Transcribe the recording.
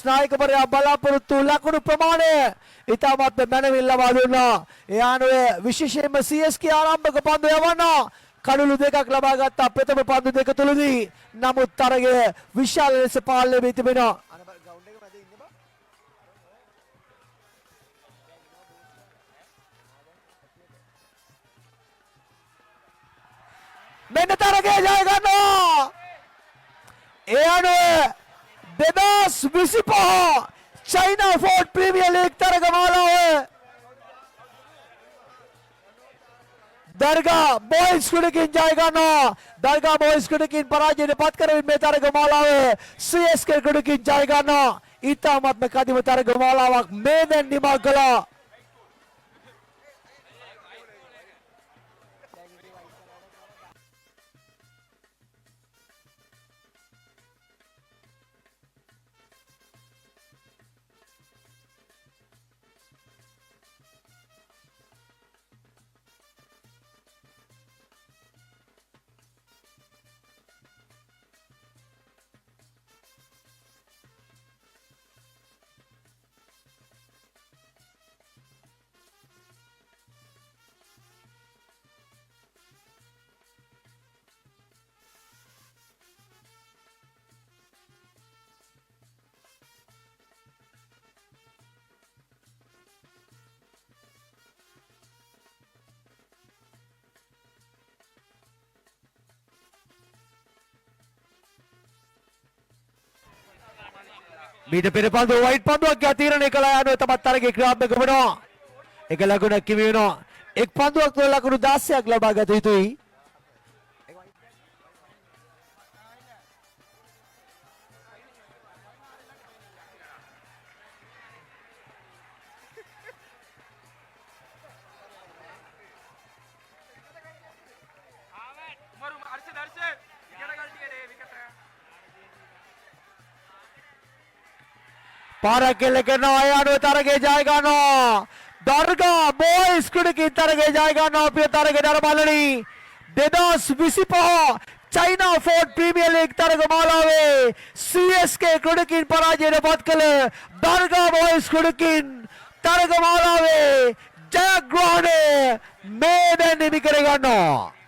නායකවරයා බලාපොරොත්තු ලකුණු ප්‍රමාණය ඉතාමත් මැනවින් ලබා දුන්නා. ඒ අනුව විශේෂයෙන්ම CSK ආරම්භක පන්දු යවනවා. කඩුළු දෙකක් ලබා ගත්තා ප්‍රථම පන්දු දෙක තුලදී. නමුත් තරගය විශාල ලෙස පාලනය වී තිබෙනවා. මෙන්න තරගය ජය ගන්නවා. ඒ අනුව 2025 චයිනා ෆෝඩ් ප්‍රීමියර් ලීග් තරග මාලාව දර්ගා බොයිස් කුඩකින් ජය ගන්නවා. දර්ගා බොයිස් කුඩකින් පරාජයට පත් කරමින් මේ තරග මාලාව CSK කුඩකින් ජය ගන්නවා. ඉතාමත්ම කදිම තරග මාලාවක් මේ දැන් නිමා කළා. මීට පෙර පන්දුව වයිට් පන්දුවක් තීරණය කළා යනුව තමත් තරගයේ ක්‍රියාත්මක වෙනවා. එක ලකුණක් කිවි වෙනවා. එක් පන්දුවක් තුළ ලකුණු 16ක් ලබා ගත යුතුයි. පාරක් කෙල්ල කරනවා. ඒ අනුව තරගයේ ජය ගන්නවා. දර්ගා බොයිස් කුඩකින් තරගයේ ජය ගන්නවා. පිය තරගයේ දරබලනි 2025 චයිනා ෆෝඩ් ප්‍රීමියර් ලීග් තරග මාලාවේ CSK කුඩකින් පරාජයට පත් කළ දර්ගා බොයිස් කුඩකින් තරග මාලාවේ ජයග්‍රහණය මේ දැන් නිමි කර ගන්නවා.